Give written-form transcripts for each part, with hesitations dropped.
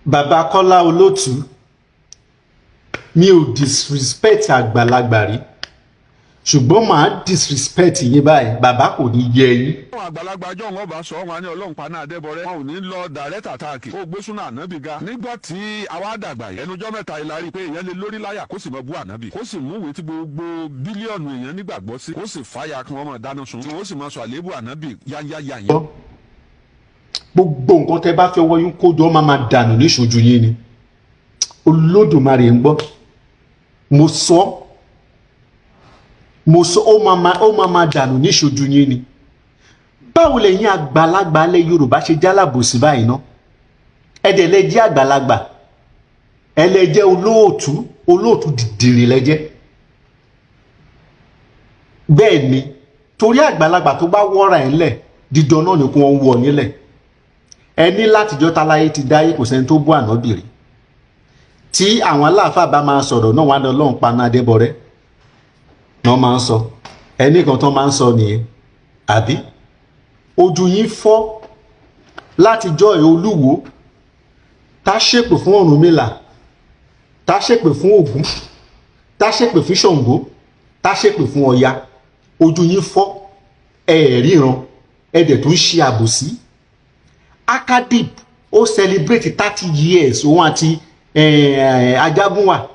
bàbá Kola Olotu mi ò disrespect àgbàlagbà rí ṣùgbọ́n màá disrespect yín báyìí bàbá kò ní yẹ yín. àwọn àgbàlagbà ọjọ́ wọn bá sọ wọn ní ọlọ́run paná adébọrẹ́ wọn ò ní lọ direct attack ó gbé súnà ànábì ga nígbà tí àwa dàgbà yìí ẹnujọ́ mẹ́ta yìí la rí i pé èèyàn lè lórí láyà kó sì mọ bú ànábì kó sì mú ìwé tí gbogbo bílíọ̀nù èèyàn nígbàgbọ́ sí kó sì fàyà kí wọ́n mọ̀ dáná sun ó sì mọ sọ àlébù ànábì yáyáyá yẹn. gbogbo nǹkan tẹ́ bá fẹ́ wọ́yún kójọ máa dànù níṣojú yín ni Olódùmarè ń gbọ́ mo sọ ó máa dànù níṣojú yín ni. Báwo lẹ̀yin àgbàlagbà ilẹ̀ Yorùbá ṣe jálàbòsí báyìí ná ẹ̀dẹ̀ lẹ jẹ́ àgbàlagbà ẹ lẹ jẹ́ olóòtú dìdìrì lẹ jẹ́. Bẹ́ẹ̀ ni torí àgbàlagbà tó bá wọ́ra ẹ̀ ńlẹ̀ dídán náà ni kò wọ́n wọ̀ nílẹ̀ ẹ ní látijọ́ táláyé ti dáyé kò sẹ́ni tó bú ànábì rí tí àwọn aláàfáà bá máa sọ̀rọ̀ náà wà ní ọlọ́run paná adébọrẹ́ náà máa ń sọ ẹnì kan tó máa ń sọ nìyẹn àbí ojú yín fọ́ látijọ́ ẹ̀ Olúwo tá ṣépè fún Ọ̀rúnmìlà tá ṣépè fún Ògún tá ṣépè fún Ṣàngó tá ṣépè fún Ọya ojú yín fọ́ ríran ẹ̀dẹ̀ tó ń ṣe àbòsí. Akadip ó celebrate 30 years òun àti Ajagunwa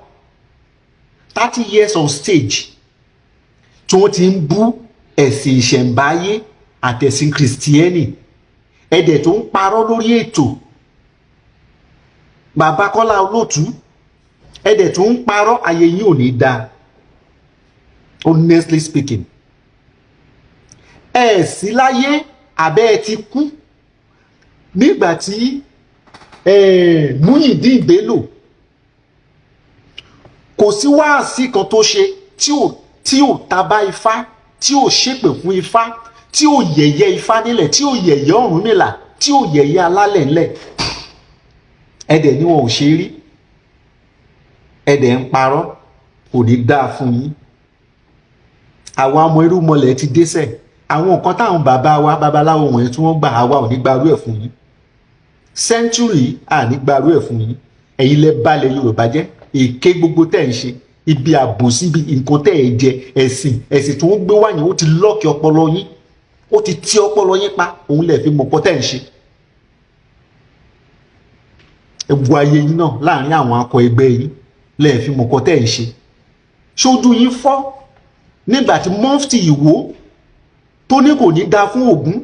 30 years on stage tí wọ́n ti ń bú ẹ̀sìn ìṣẹ̀ǹbáyé àtẹ̀sìn kìrìsìtíẹ́nì ẹ̀dẹ̀ tó ń parọ́ lórí ètò bàbá Kola Olotu ẹ̀dẹ̀ tó ń parọ́ ayé yín ò ní dáa honestly speaking ẹ̀ sí láyé àbẹ́ ẹ ti kú nígbà tí Muyideen Bello kò sí wáàsí kan tó ṣe tí ò tabá ifá tí ò ṣépè fún ifá tí ò yẹ̀yẹ́ ifá nílẹ̀ tí ò yẹ̀yẹ́ Ọ̀rúnmìlà tí ò yẹ̀yẹ́ alálẹ̀ ńlẹ̀ ẹ̀dẹ̀ ni wọn ò ṣe rí ẹ̀dẹ̀ ń parọ́ kò ní dáa fún yín. àwọn ọmọ irúmọlẹ̀ ti dẹ́ṣẹ̀ àwọn nǹkan táwọn bàbá wa babaláwo wọ̀nyí tí wọ́n gbà àwa ò ní gbarú ẹ̀ fún yín sẹ́ńtúrì à ní gbarú ẹ̀ fún yín ẹ̀yin lẹ balẹ̀ Yorùbá jẹ́ èké gbogbo tẹ̀ ń ṣe ibi àbòsí ibi nǹkan tẹ̀ ẹ̀ jẹ ẹ̀sìn tó ń gbé wáyé ó ti lọ́ọ̀kì ọpọlọ yín ó ti tí ọpọlọ yín pa òun lẹ̀ fi mọ̀pọ̀ tẹ̀ ń ṣe. ẹ̀bù ayé yín náà láàrin àwọn akọ ẹgbẹ́ yín lẹ̀ fi mọ̀pọ̀ tẹ̀ ń ṣe. ṣojú yín fọ́ nígbà tí mọ́fìtì Ìwó tó ní kò ní da fún Ògún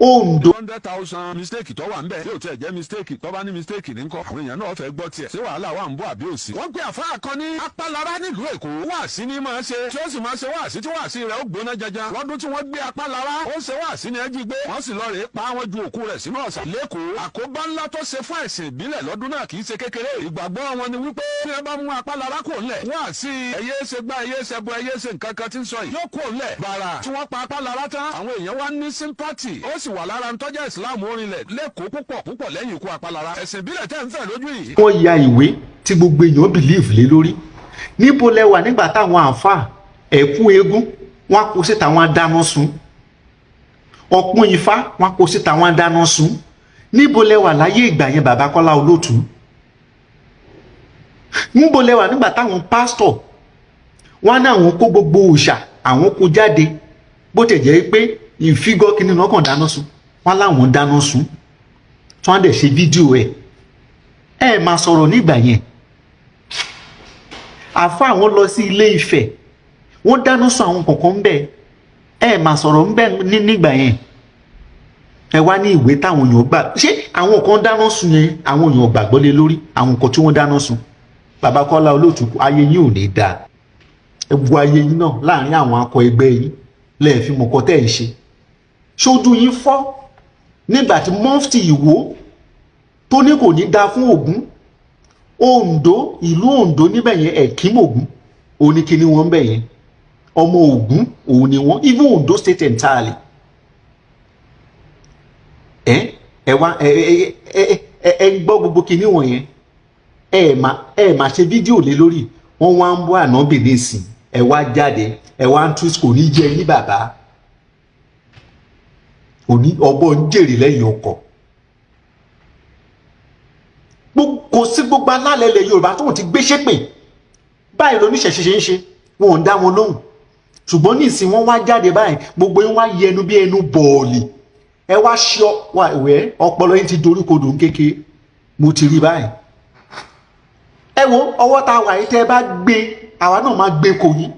Ondo. 100,000 mistake tó wà ń bẹ̀ yóò tẹ̀ jẹ́ mistake tó bá ní mistake ní kọ́ àwọn èèyàn náà fẹ́ gbọ́ tiẹ̀ ṣé wàhálà wà ń bọ̀ àbí òsì. wọ́n pe àfáà kan ní apálára nílùú Èkó wáàsí ni máa ṣe tí ó sì máa ṣe wáàsí tí wáàsí rẹ̀ ó gbóná janjan lọ́dún tí wọ́n gbé apálára ó ṣe wáàsí ni ẹ jí gbé wọ́n sì lọ rèé pa àwọn ju òkú rẹ̀ sínú ọ̀sà lẹ́kọ̀ọ́ àkóbá ńlá tó ṣe fún ẹ̀sìn ìbílẹ̀ lọ́dún náà kì í ṣe kékeré ìgbàgbọ́ wọn ni wípé bí ẹ bá mú apálára kò ńlẹ̀ wáàsí ẹyẹ ṣe gbá ẹyẹ ṣe bọ ẹyẹ ṣe nǹkan kan tí ń sọ yìí yóò kò ńlẹ̀ bàrà tí wọ́n pa apálára tán àwọn èèyàn wá ní sympathy ó sì wà lára ntọ́jà Islam orinlẹ̀ lẹ́kọ̀ọ́ púpọ̀ lẹ́yìn ikú apálára ẹ̀sìn ìbílẹ̀ tẹ́ ń fẹ́ lójú yìí. wọ́n ya ìwé tí gbogbo èèyàn believe lé lórí níbo lẹ wà nígbà táwọn àáfàá ẹ̀kún eégún wọn kó síta wọn dáná sun ọ̀pọ̀ ifá wọn kó síta wọn dáná sun níbo lẹ wà láyé ìgbà yẹn bàbá Kola Olotu níbo lẹ wà nígbà táwọn pásítọ̀ wọn ní àwọn kó gbogbo òòṣà àwọn kó jáde bó tẹ̀ jẹ́ pé ìfigọ́ kìíní náà kàn dáná sun wọn láwọn dáná sun tí wọn dẹ̀ ṣe fídíò ẹ máa sọ̀rọ̀ nígbà yẹn àfa àwọn lọ sí Ilé Ifẹ̀ wọ́n dáná sun àwọn kọ̀ọ̀kan ń bẹ̀ ẹ máa sọ̀rọ̀ ń bẹ̀ nígbà yẹn ẹ wá ní ìwé táwọn èèyàn gbà ṣé àwọn kan dáná sun yẹn àwọn èèyàn gbàgbọ́ lé lórí àwọn nǹkan tí wọ́n dáná sun bàbá Kola Olotu ayé yín ò ní dáa ẹ bu ayé yín náà láàrin àwọn akọ ẹgbẹ́ yín lẹ́ẹ̀ fi mọ̀kọ́ tẹ́ ẹ̀ ṣe ṣojú yín fọ́ nígbà tí mọ́fìtì Ìwó tó ní kò ní da fún Ògún Ondo ìlú Ondo níbẹ̀ yẹn ẹ̀kímògún òun ni kíní wọn bẹ̀ yẹn ọmọ Ògún òun ni wọn even Ondo state entirely ẹ wá ẹ gbọ́ gbogbo kíní wọn yẹn ẹ máa ṣe fídíò lé lórí wọn wá ń bọ́ ànábì nísìn ẹ wá jáde ẹ wá ń twist kò ní jẹ yín bàbá òní ọbọ ń jèrè lẹ́yìn ọkọ̀ kò sí gbogbo alálẹ̀ ilẹ̀ Yorùbá tóun ti gbé ṣépè báyìí lóníṣẹ̀ṣe ṣe ń ṣe wọn ò ń dá wọn lóhùn ṣùgbọ́n ní ìsìn wọn wá jáde báyìí gbogbo yín wá yẹnu bí ẹnu bọ̀ọ̀lì ẹ wá ṣe ìwẹ́ ọpọlọ yín ti dorí kodò kékeré mo ti rí báyìí. ẹ wo ọwọ́ tá a wà yìí tẹ́ ẹ bá gbé àwa náà máa gbé kò yín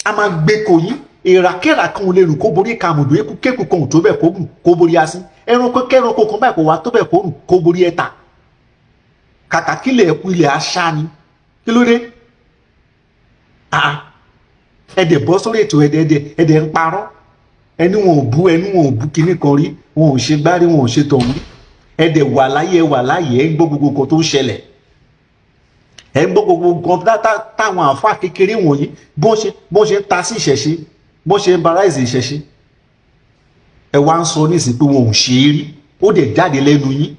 a máa gbé kò yín ìràkẹ́rà kan ò lè rùn kó borí kàmùdù eku kéku kan ò tó bẹ̀ kó borí asín ẹranko kẹranko kan báyìí kò wá tó bẹ̀ kó rùn kó borí ẹ̀ta kàkà kílẹ̀ ẹ̀kú ilẹ̀ aṣá ni kí ló dé ẹ̀dẹ̀ bọ́ sórí ètò ẹ̀dẹ̀ ń parọ́ ẹni wọn ò bú kinní kan rí wọn ò ṣe gbárí wọn ò ṣe tọ̀hún ẹ̀dẹ̀ wà láyé ẹ̀ ń gbọ́ gbogbo nǹkan tó ń ṣẹlẹ̀ ẹ̀ ń gbọ́ gbogbo nǹkan táwọn àáfàá kékeré wọ̀nyí bọ́n ṣe ń ta sí ìṣẹ̀ṣe bọ́n ṣe ń baráìsì ìṣẹ̀ṣe ẹ wá ń sọ nísìnyí pé wọn ò ṣe é rí ó dẹ̀ jáde lẹ́nu yín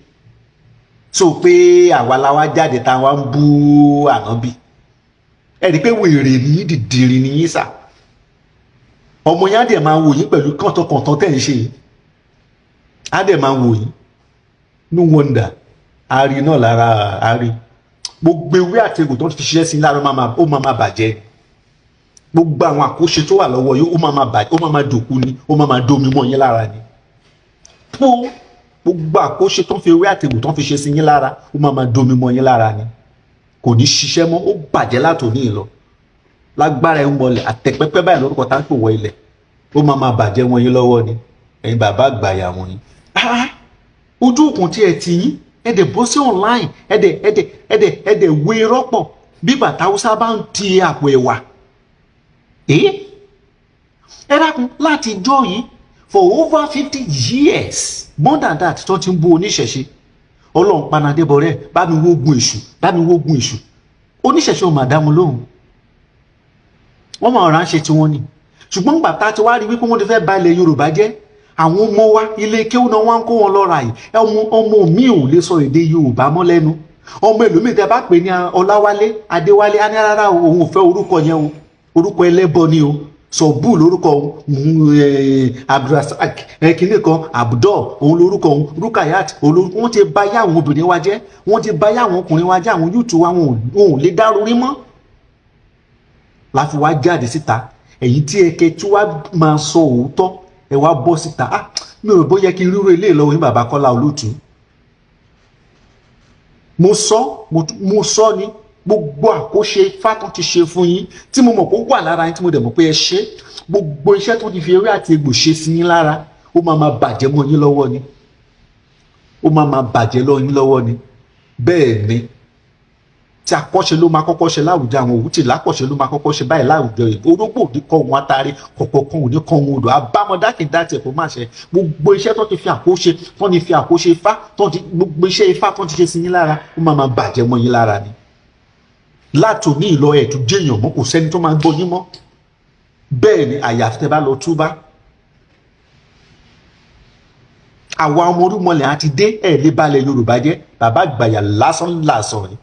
so pé àwa la wá jáde táwa ń bú ànábì ẹ rí i pé wèrè ní dìdìrì ní yín sà ọmọ yẹn á dẹ̀ máa wò yín pẹ̀lú kọ̀tọ̀kọ̀tọ̀ tẹ̀ ń ṣe yìí á dẹ̀ máa wò yín no wonder ari náà lára ari gbogbo ewé àti egbò tó fi ṣiṣẹ́ sí lára ó máa bàjẹ́ gbogbo àwọn àkóṣe tó wà lọ́wọ́ yìí ó máa bàjẹ́ ó máa dòkú ni ó máa domi mọ́ yín lára ni gbogbo àkóṣe tó fi ewé àti egbò tó fi ṣe sí yín lára ó máa domi mọ́ yín lára ni kò ní ṣiṣẹ́ mọ́ ó bàjẹ́ látòní ìlọ lágbára ẹ̀ ń wọlé àtẹ̀pẹ́pẹ́ báyìí lórúkọ tá ń pè wọ ilẹ̀ ó máa bàjẹ́ wọn yín lọ́wọ́ ni ẹ̀yin bàbá àgbàyà wọn yín ojú òkun tí ẹ ti yín ẹ̀dẹ̀ bọ́ sí online ẹ̀dẹ̀ wé rọ́pọ̀ bí bàtà haúsá bá ń ti àpò ẹ̀wà ẹ dákun láti jọ yìí for over 50 years more than that tó ti ń bú oníṣẹ̀ṣe ọlọ́run panadébọrẹ́ bá mi wógun èṣù oníṣẹ̀ṣe ò mà dá mu lóhùn wọ́n máa ránṣẹ́ tí wọ́n ní ṣùgbọ́n gbà tá a ti wá rí wípé wọ́n ti fẹ́ ba ilẹ̀ Yorùbá jẹ́ àwọn ọmọ wa ilé kéwú náà wọ́n ń kó wọn lọ́ra yìí ọmọ mi ò lè sọ èdè Yorùbá mọ́ lẹ́nu ọmọ ẹlòmíì tẹ́ bá pè ní Ọláwálé Adéwálé á ní rárá òun ò fẹ́ orúkọ yẹn o orúkọ ẹlẹ́bọ ni o sọ̀bù lórúkọ Abdulrasaq kìnìún kan Abdul òun lórúkọ òun Rukayat wọ́n ti bà yá àwọn obìnrin wa jẹ́ wọ́n ti bà yá àwọn ọkùnrin wa jẹ́ àwọn yúùtù wa wọn ò lè dá orí mọ́ láfi wá jáde síta èyí tí ẹkẹ tí wàá máa sọ òótọ́ ẹ wá bọ́ síta mi ò bóyá kí n ríro ilé ìlọ́wọ́ yín bàbá Kọ́lá Olótù mo sọ ni gbogbo àkóṣe ifá tó ti ṣe fún yín tí mo mọ̀ pé ó wà lára yín tí mo dẹ̀ mọ̀ pé ẹ ṣe gbogbo iṣẹ́ tó ti fi ewé àti egbò ṣe sí yín lára ó máa bàjẹ́ mọ́ yín lọ́wọ́ ni ó máa bàjẹ́ lọ́ yín lọ́wọ́ ni bẹ́ẹ̀ ni tí akọ́ṣe ló máa kọ́kọ́ ṣe láwùjọ àwọn òwú tí lákọ̀ṣe ló máa kọ́kọ́ ṣe báyìí láwùjọ ìbò orógbò òní kọ́ wọn atari kọ̀kọ̀kan òní kọ́ wọn odò àbámọ́dá kì í dá tiẹ̀ kó má ṣe gbogbo iṣẹ́ tó ti fi àkóṣe ifá gbogbo iṣẹ́ ifá tó ti ṣe sí yín lára ó máa bàjẹ́ mọ́ yín lára ni látòní ìlọ ẹ̀tún déèyàn mọ́ kò sẹ́ni tó máa gbọ́ yín mọ́ bẹ́ẹ̀ ni àyàfi tẹ́ bá lọ túbá àwa ọmọ orúmọlẹ̀ àti dé ẹ̀ lé balẹ̀ Yorùbá jẹ́ bàbá àgbàyà lásán ni